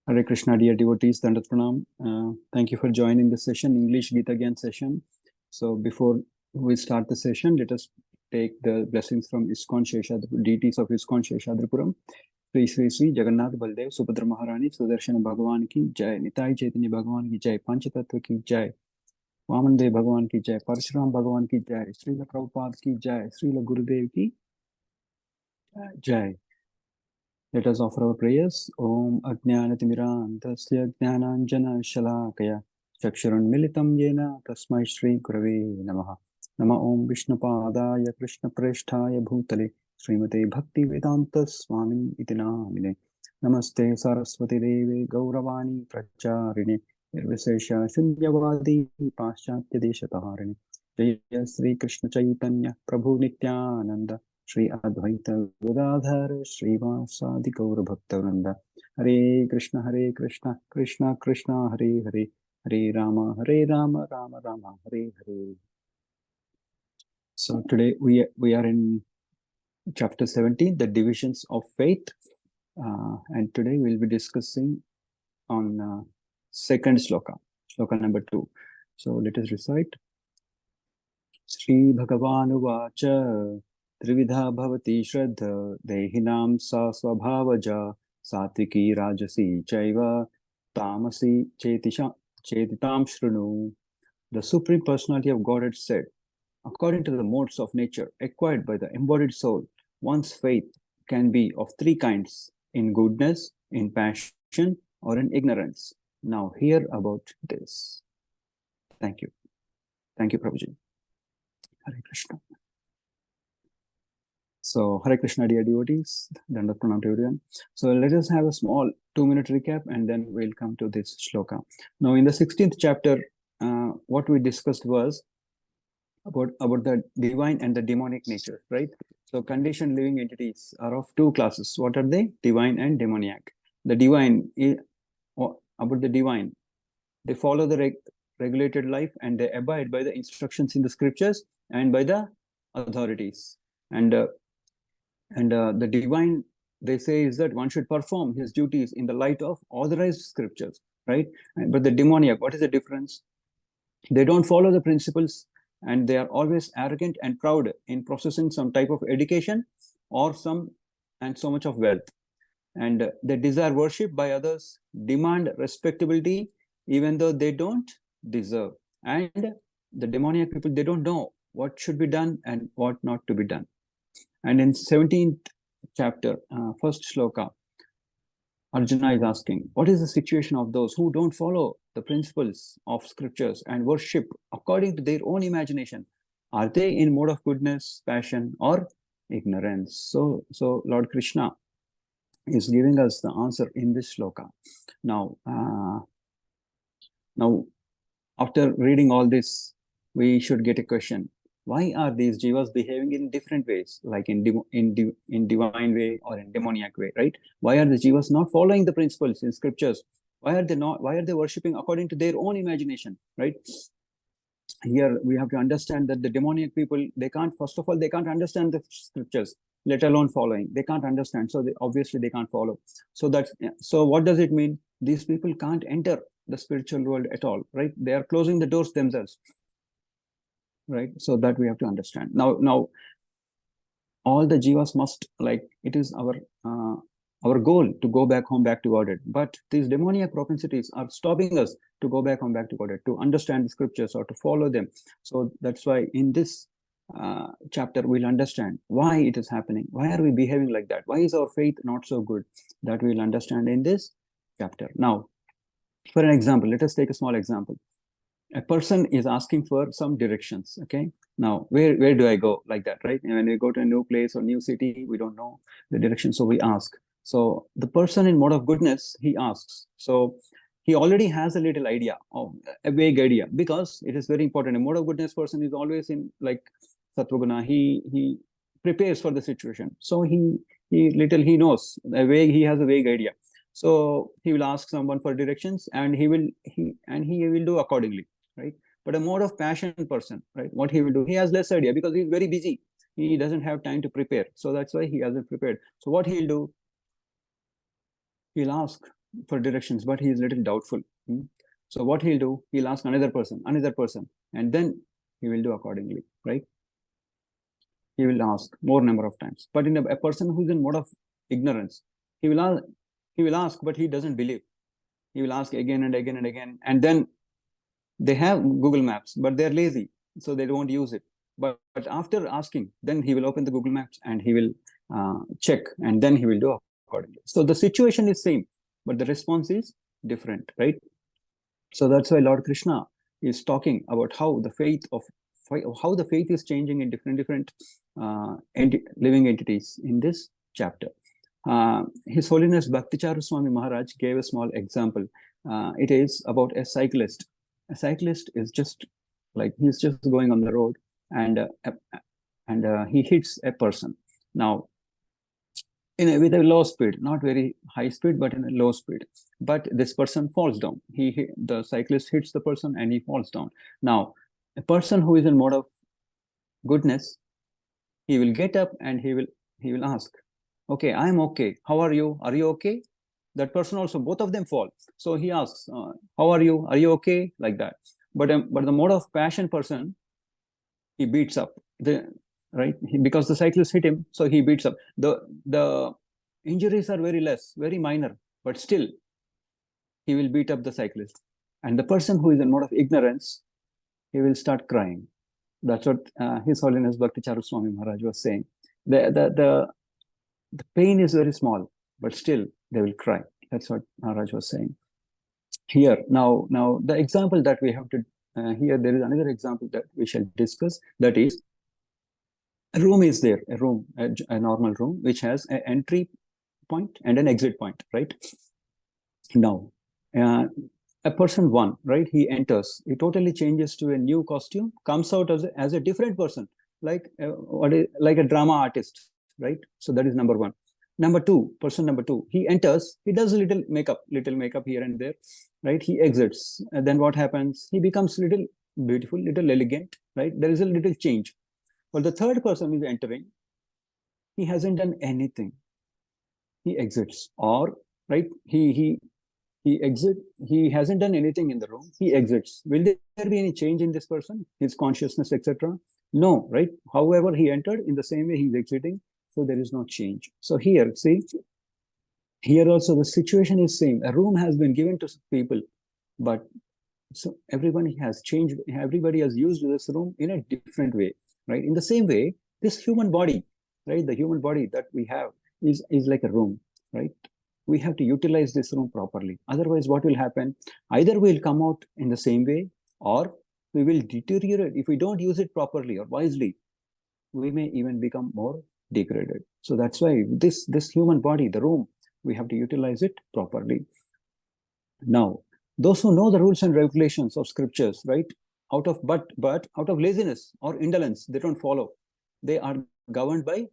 Hare Krishna, dear devotees, Dandat Pranam. Thank you for joining the session, English Gita again session. So before we start the session, let us take the blessings from ISKCON Sheshadri, deities of ISKCON Sheshadripuram. Sri Sri Sri Jagannath Baldev Subhadra Maharani Sudarshan Bhagavan ki Jai, Nitai Chaitanya Bhagavan ki Jai, Panchatattva ki Jai, Vamandev Bhagavan ki Jai, Parshuram Bhagavan ki Jai, Srila Prabhupada ki Jai, Srila Gurudev ki Jai. Let us offer our prayers. Om Ajnanatimirandasya Jnananjana Shalakaya Chakshurunmilitam Yena Tasmai Shri Gurave Namaha. Nama Om Vishnupadaya Krishna Presthaya Bhutale Srimate Bhakti Vedanta Swami iti Namine. Namaste Saraswati Devi Gauravani Pracharine Nirvisesha Shunyavadi Paschatya Deshataharine. Jaya Sri Krishna Chaitanya Prabhu Nityananda Shri Advaita Gadadhar Srivasadi Gaura Bhaktavranda. Hare Krishna Krishna Krishna Hare Hare, Hare Rama Rama Rama Hare Hare. So today we are in chapter 17, the divisions of faith, and today we'll be discussing on second sloka number 2. So let us recite. Shri Bhagavan Vacha Trividha Bhavati Shraddha Dehinam Sa Swabhavaja Satviki Rajasi Chaiva Tamasi Chetitam Shrunu. The Supreme Personality of Godhead said, according to the modes of nature acquired by the embodied soul, one's faith can be of 3 kinds: in goodness, in passion, or in ignorance. Now hear about this. Thank you. Thank you, Prabhuji. Hare Krishna. So, Hare Krishna, dear devotees, Dandat Pranam to everyone. So, let us have a small 2-minute recap and then we'll come to this shloka. Now, in the 16th chapter, what we discussed was about the divine and the demonic nature, right? So, conditioned living entities are of 2 classes. What are they? Divine and demoniac. The divine, about the divine, they follow the regulated life and they abide by the instructions in the scriptures and by the authorities. And the divine, they say, is that one should perform his duties in the light of authorized scriptures, right? But the demoniac, what is the difference? They don't follow the principles and they are always arrogant and proud in possessing some type of education or so much of wealth. And they desire worship by others, demand respectability even though they don't deserve. And the demoniac people, they don't know what should be done and what not to be done. And in 17th chapter, first shloka, Arjuna is asking, what is the situation of those who don't follow the principles of scriptures and worship according to their own imagination? Are they in mode of goodness, passion, or ignorance? So Lord Krishna is giving us the answer in this shloka. Now, after reading all this, we should get a question. Why are these jivas behaving in different ways, like in divine way or in demoniac way, right? Why are the jivas not following the principles in scriptures? Why are they worshipping according to their own imagination, right? Here we have to understand that the demoniac people, first of all, they can't understand the scriptures, let alone following. They can't understand, so obviously they can't follow. So what does it mean? These people can't enter the spiritual world at all, right? They are closing the doors themselves, right? So that we have to understand. Now all the jivas must, like, it is our goal to go back to Godhead, but these demoniac propensities are stopping us to go back to Godhead, to understand the scriptures or to follow them. So that's why in this chapter we'll understand why it is happening. Why are we behaving like that? Why is our faith not so good? That we'll understand in this chapter. Now, for an example, let us take a small example. A person is asking for some directions, okay? Now, where do I go, like that, right? And when we go to a new place or new city, we don't know the direction, so we ask. So the person in mode of goodness, he asks. So he already has a little idea, of a vague idea, because it is very important. A mode of goodness person is always in, like, Satvaguna. He prepares for the situation. So he knows he has a vague idea. So he will ask someone for directions and he will do accordingly, right? But a mode of passion person, right, what he will do, he has less idea because he's very busy. He doesn't have time to prepare. So that's why he hasn't prepared. So what he'll do, he'll ask for directions, but he is little doubtful. So what he'll do, he'll ask another person, and then he will do accordingly, right? He will ask more number of times. But in a person who's in mode of ignorance, he will ask, but he doesn't believe. He will ask again and again and again, and then they have Google Maps, but they're lazy, so they don't use it. But after asking, then he will open the Google Maps and he will check, and then he will do accordingly. So the situation is same, but the response is different, right? So that's why Lord Krishna is talking about how the faith is changing in different living entities in this chapter. His Holiness Bhakticharu Swami Maharaj gave a small example. It is about a cyclist. A cyclist is just like, he's just going on the road, and he hits a person. Now, with a low speed, not very high speed, but in a low speed. But this person falls down. The cyclist hits the person and he falls down. Now, a person who is in mode of goodness, he will get up and he will ask, okay, I am okay. How are you? Are you okay? That person also, both of them fall. So he asks, how are you? Are you okay? Like that. But the mode of passion person, he beats up because the cyclist hit him, so he beats up. The injuries are very less, very minor, but still he will beat up the cyclist. And the person who is in mode of ignorance, he will start crying. That's what His Holiness Bhakticharu Swami Maharaj was saying. The pain is very small, but still they will cry. That's what Maharaj was saying. Here, now the example that we have to here, there is another example that we shall discuss. That is, a room is there, a normal room, which has an entry point and an exit point, right? Now, a person one, right? He enters, he totally changes to a new costume, comes out as a different person, like a drama artist, right? So that is number one. Person number two, he enters, he does a little makeup here and there, right? He exits, and then what happens? He becomes little beautiful, little elegant, right? There is a little change. But the third person is entering, he hasn't done anything. He exits, or right, he exit. He hasn't done anything in the room. He exits. Will there be any change in this person, his consciousness, etc.? No, right? However, he entered, in the same way he's exiting. So there is no change. So here, see, here also the situation is same. A room has been given to people, but so everybody has changed. Everybody has used this room in a different way, right? In the same way, this human body, right? The human body that we have is like a room, right? We have to utilize this room properly. Otherwise, what will happen? Either we'll come out in the same way, or we will deteriorate. If we don't use it properly or wisely, we may even become more degraded. So that's why this human body, the room, we have to utilize it properly. Now, those who know the rules and regulations of scriptures, right, out of laziness or indolence, they don't follow. They are governed by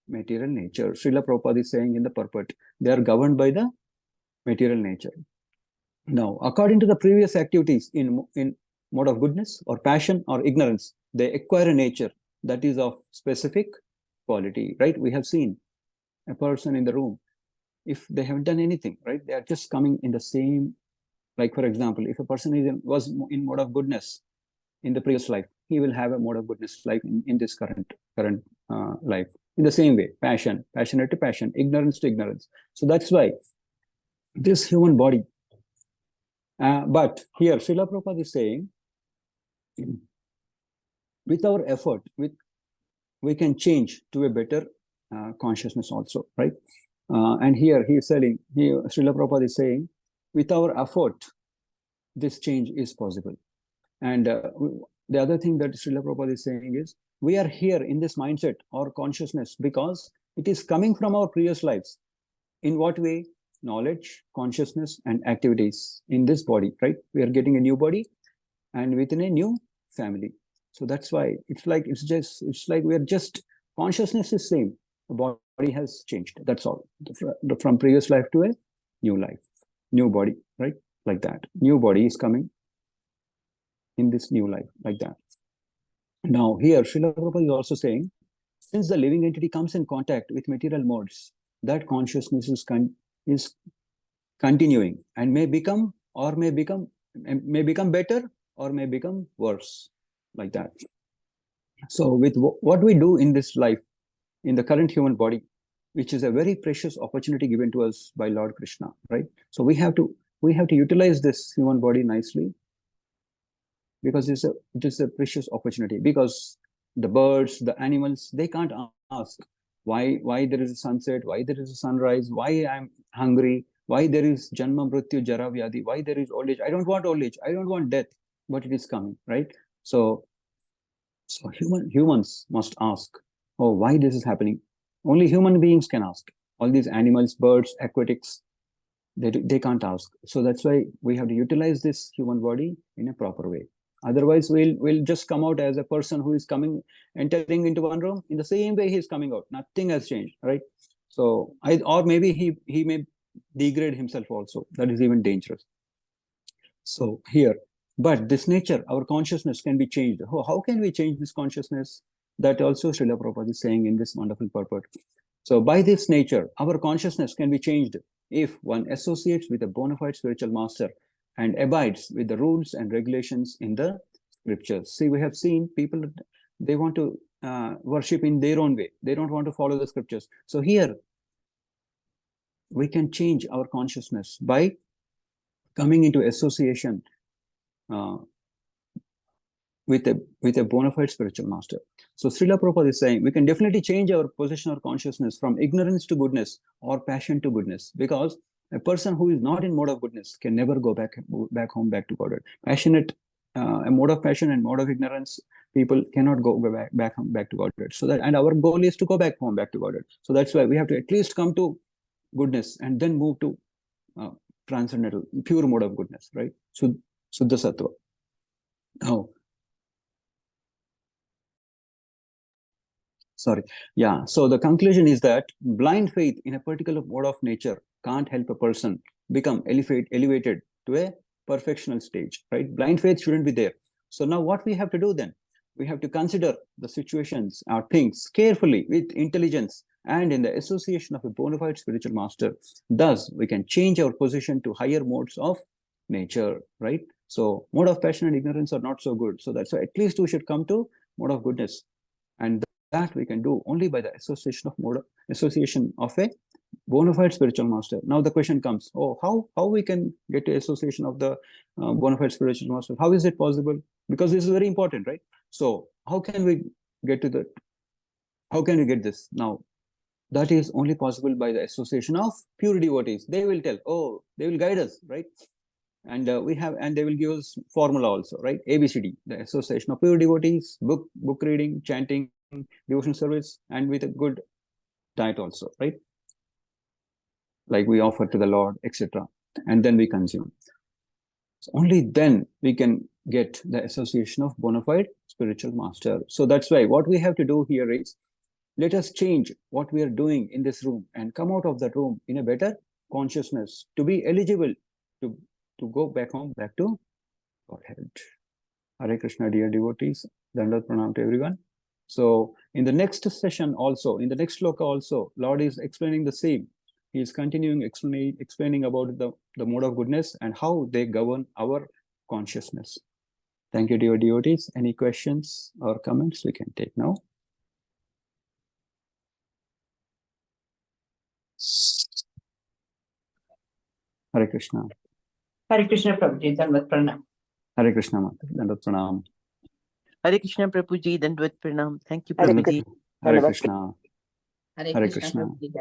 material nature. Srila Prabhupada is saying in the purport, they are governed by the material nature. Now, according to the previous activities in mode of goodness or passion or ignorance, they acquire a nature that is of specific quality, right? We have seen a person in the room, if they haven't done anything, right? They are just coming in the same, like for example, if a person was in mode of goodness in the previous life, he will have a mode of goodness life in this current life. In the same way, passionate to passion, ignorance to ignorance. So that's why this human body. But here, Srila Prabhupada is saying, with our effort, we can change to a better consciousness also, right? And here he is saying, Srila Prabhupada is saying, with our effort, this change is possible. And the other thing that Srila Prabhupada is saying is, we are here in this mindset or consciousness because it is coming from our previous lives. In what way? Knowledge, consciousness, and activities in this body, right? We are getting a new body and within a new family. So that's why it's like we are just, consciousness is same. The body has changed. That's all. From previous life to a new life, new body, right? Like that. New body is coming in this new life, like that. Now here, Srila Prabhupada is also saying, since the living entity comes in contact with material modes, that consciousness is continuing, and may become better or may become worse, like that. So with what we do in this life, in the current human body, which is a very precious opportunity given to us by Lord Krishna, right? So we have to utilize this human body nicely, because it is a precious opportunity. Because the birds, the animals, they can't ask why there is a sunset, why there is a sunrise, why I'm hungry, why there is janma mrityu jara vyadi, why there is old age. I don't want old age, I don't want death, but it is coming, right? So humans must ask, oh, why this is happening? Only human beings can ask. All these animals, birds, aquatics, they can't ask. So that's why we have to utilize this human body in a proper way. Otherwise, we'll just come out as a person who is entering into one room. In the same way he is coming out, nothing has changed, right? So or maybe he may degrade himself also. That is even dangerous. So here, but this nature, our consciousness can be changed. How can we change this consciousness? That also Srila Prabhupada is saying in this wonderful purport. So by this nature, our consciousness can be changed if one associates with a bona fide spiritual master and abides with the rules and regulations in the scriptures. See, we have seen people, they want to worship in their own way. They don't want to follow the scriptures. So here, we can change our consciousness by coming into association with a bona fide spiritual master. So Srila Prabhupada is saying we can definitely change our position or consciousness from ignorance to goodness or passion to goodness, because a person who is not in mode of goodness can never go back home, back to Godhead. Passionate, a mode of passion and mode of ignorance, people cannot go back to Godhead. So that, and our goal is to go back home, back to Godhead. So that's why we have to at least come to goodness and then move to transcendental, pure mode of goodness, right? So Suddha Sattva. Now, sorry. Yeah. So the conclusion is that blind faith in a particular mode of nature can't help a person become elevated to a perfectional stage, right? Blind faith shouldn't be there. So now what we have to do then? We have to consider the situations or things carefully with intelligence and in the association of a bona fide spiritual master. Thus, we can change our position to higher modes of nature, right? So mode of passion and ignorance are not so good. So that's why at least we should come to mode of goodness. And that we can do only by the association of a bona fide spiritual master. Now the question comes, how we can get to association of the bona fide spiritual master? How is it possible? Because this is very important, right? So how can we get to that? How can we get this? Now, that is only possible by the association of pure devotees. They will tell, they will guide us, right? And they will give us formula also, right? ABCD, the association of pure devotees, book reading, chanting, devotion service, and with a good diet also, right? Like we offer to the Lord, etc. And then we consume. So only then we can get the association of bona fide spiritual master. So that's why what we have to do here is, let us change what we are doing in this room and come out of that room in a better consciousness to be eligible to go back home, back to Godhead. Hare Krishna, dear devotees. Dandavat pranam to everyone. So in the next session also, in the next sloka also, Lord is explaining the same. He is continuing explaining about the mode of goodness and how they govern our consciousness. Thank you, dear devotees. Any questions or comments we can take now? Hare Krishna. Hare Krishna, Prabhuji, Dandavat pranam. Hare Krishna, Mata, Dandavat pranam. Hare Krishna, Prabhuji, Dandavat pranam. Thank you, Hare Prabhuji. Hare Krishna. Hare Hare Krishna, Krishna. Prabhuji.